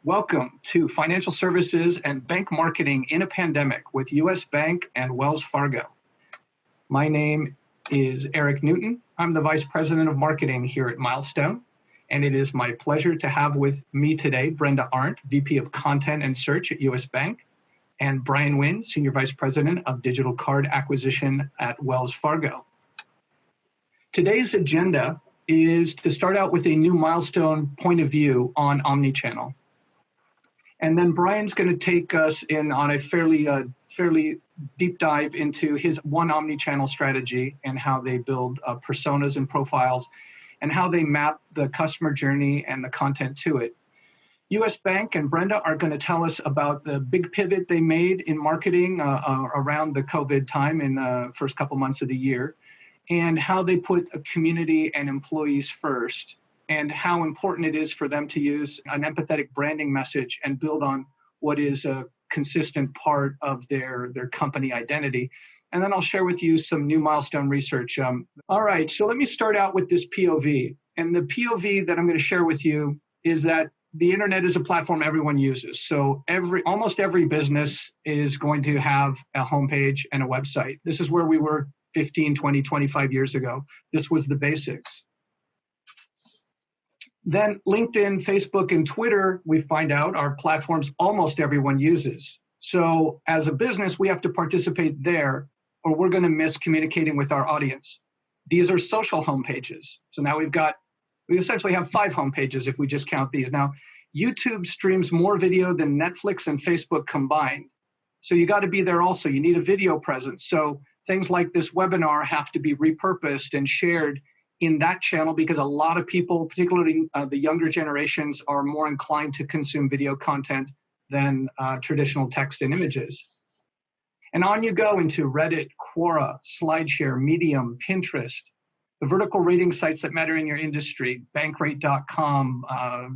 Welcome to Financial Services and Bank Marketing in a Pandemic with US Bank and Wells Fargo. My name is Erik Newton. I'm the Vice President of Marketing here at Milestone, and it is my pleasure to have with me today Brenda Arndt, VP of Content and Search at US Bank, and Brian Wynn, Senior Vice President of Digital Card Acquisition at Wells Fargo. Today's agenda is to start out with a new Milestone point of view on Omnichannel. And then Brian's going to take us in on a fairly deep dive into his one Omnichannel strategy and how they build personas and profiles and how they map the customer journey and the content to it. US Bank and Brenda are going to tell us about the big pivot they made in marketing around the COVID time in the first couple months of the year, and how they put a community and employees first, and how important it is for them to use an empathetic branding message and build on what is a consistent part of their company identity. And then I'll share with you some new Milestone research. All right, so let me start out with this POV. And the POV that I'm going to share with you is that the internet is a platform everyone uses. So almost every business is going to have a homepage and a website. This is where we were 15, 20, 25 years ago. This was the basics. Then LinkedIn, Facebook, and Twitter, we find out, are platforms almost everyone uses. So as a business, we have to participate there, or we're going to miss communicating with our audience. These are social homepages. So now we essentially have 5 homepages if we just count these. Now, YouTube streams more video than Netflix and Facebook combined. So you got to be there also. You need a video presence. So things like this webinar have to be repurposed and shared in that channel because a lot of people, particularly the younger generations, are more inclined to consume video content than traditional text and images. And on you go into Reddit, Quora, SlideShare, Medium, Pinterest, the vertical rating sites that matter in your industry, Bankrate.com,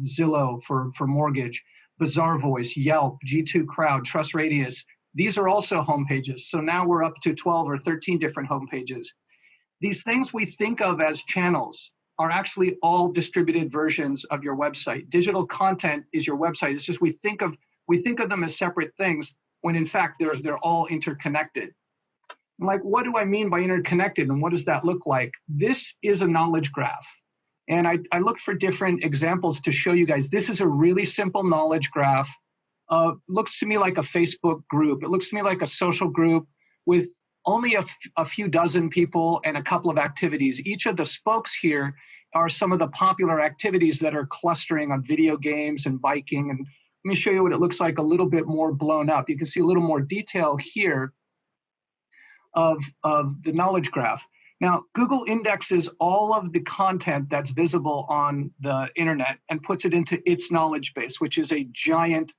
Zillow for mortgage, Bazaarvoice, Yelp, G2 Crowd, TrustRadius. These are also homepages. So now we're up to 12 or 13 different homepages. These things we think of as channels are actually all distributed versions of your website. Digital content is your website. It's just we think of them as separate things when in fact they're all interconnected. And like, what do I mean by interconnected and what does that look like? This is a knowledge graph. And I looked for different examples to show you guys. This is a really simple knowledge graph. Looks to me like a Facebook group. It looks to me like a social group with only a few dozen people and a couple of activities. Each of the spokes here are some of the popular activities that are clustering on video games and biking. And let me show you what it looks like a little bit more blown up. You can see a little more detail here of the knowledge graph. Now, Google indexes all of the content that's visible on the internet and puts it into its knowledge base, which is a giant,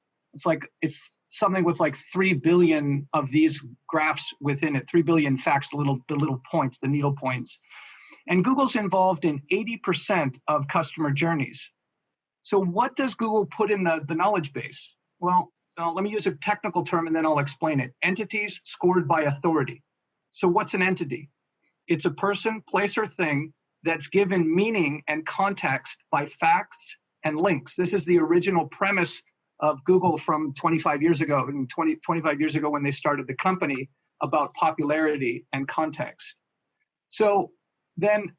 it's something with like 3 billion of these graphs within it, 3 billion facts, the little points, the needle points. And Google's involved in 80% of customer journeys. So what does Google put in the knowledge base? Well, let me use a technical term and then I'll explain it. Entities scored by authority. So what's an entity? It's a person, place, or thing that's given meaning and context by facts and links. This is the original premise of Google from 25 years ago, 25 years ago when they started the company, about popularity and context. So then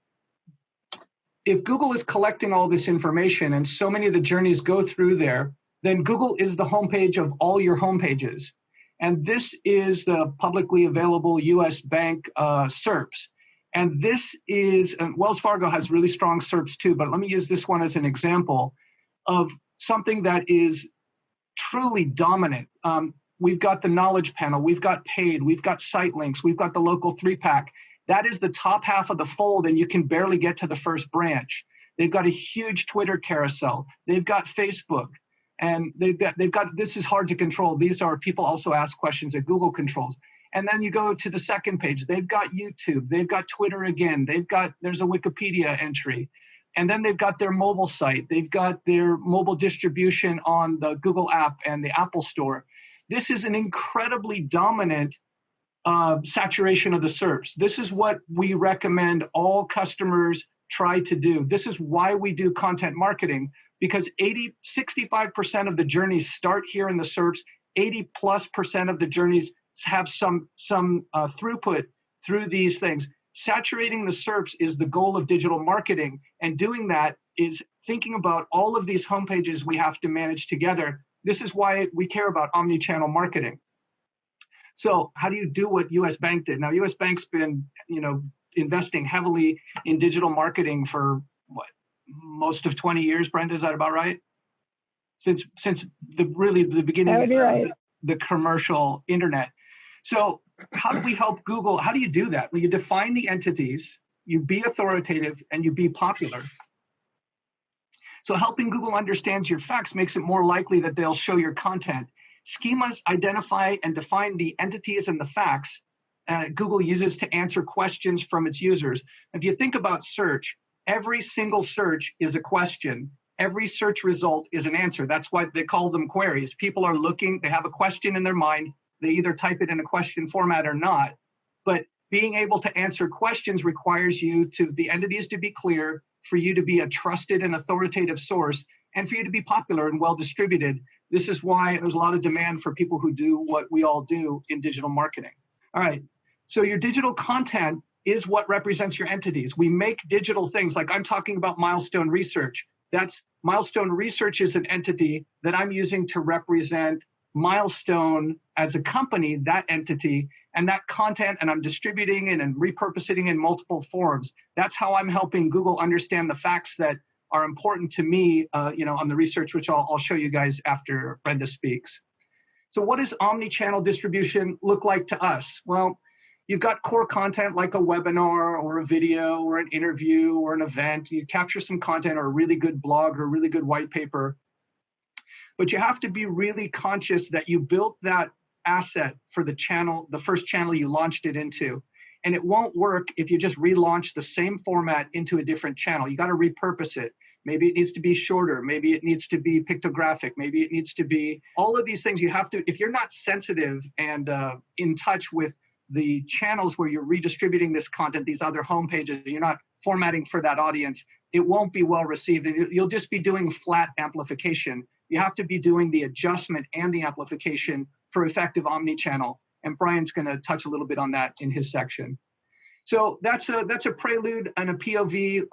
if Google is collecting all this information and so many of the journeys go through there, then Google is the homepage of all your homepages. And this is the publicly available US Bank SERPs. And this is, Wells Fargo has really strong SERPs too, but let me use this one as an example of something that is truly dominant. We've got the knowledge panel, we've got paid, we've got site links, we've got the local 3-pack. That is the top half of the fold and you can barely get to the first branch. They've got a huge Twitter carousel. They've got Facebook and they've got, this is hard to control. These are, people also ask questions that Google controls. And then you go to the second page, they've got YouTube, they've got Twitter again, there's a Wikipedia entry. And then they've got their mobile site. They've got their mobile distribution on the Google app and the Apple Store. This is an incredibly dominant saturation of the SERPs. This is what we recommend all customers try to do. This is why we do content marketing. because 65% of the journeys start here in the SERPs, 80+% of the journeys have some throughput through these things. Saturating the SERPs is the goal of digital marketing, and doing that is thinking about all of these homepages we have to manage together. This is why we care about omni-channel marketing. So how do you do what US Bank did? Now, US Bank's been, investing heavily in digital marketing for what, most of 20 years, Brenda, is that about right? Since the beginning of the commercial internet. So how do we help Google? How do you do that? Well, you define the entities, you be authoritative, and you be popular. So helping Google understand your facts makes it more likely that they'll show your content. Schemas identify and define the entities and the facts Google uses to answer questions from its users. If you think about search, every single search is a question. Every search result is an answer. That's why they call them queries. People are looking, they have a question in their mind. They either type it in a question format or not. But being able to answer questions requires the entities to be clear, for you to be a trusted and authoritative source, and for you to be popular and well distributed. This is why there's a lot of demand for people who do what we all do in digital marketing. All right, so your digital content is what represents your entities. We make digital things, like I'm talking about Milestone Research. Milestone Research is an entity that I'm using to represent Milestone as a company, that entity, and that content, and I'm distributing it and repurposing it in multiple forms. That's how I'm helping Google understand the facts that are important to me, on the research, which I'll show you guys after Brenda speaks. So what does omni-channel distribution look like to us? Well, you've got core content like a webinar or a video or an interview or an event. You capture some content or a really good blog or a really good white paper. But you have to be really conscious that you built that asset for the channel, the first channel you launched it into. And it won't work if you just relaunch the same format into a different channel. You got to repurpose it. Maybe it needs to be shorter. Maybe it needs to be pictographic. Maybe it needs to be all of these things. You have to, if you're not sensitive and in touch with the channels where you're redistributing this content, these other homepages, you're not formatting for that audience, it won't be well received. And you'll just be doing flat amplification. You have to be doing the adjustment and the amplification for effective omni-channel. And Brian's going to touch a little bit on that in his section. So that's a prelude and a POV.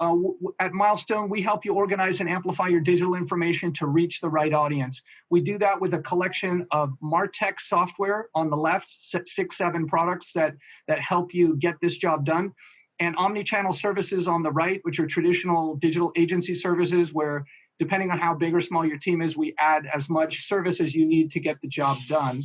At Milestone, we help you organize and amplify your digital information to reach the right audience. We do that with a collection of MarTech software on the left, 6-7 products that help you get this job done. And omni-channel services on the right, which are traditional digital agency services where, depending on how big or small your team is, we add as much service as you need to get the job done.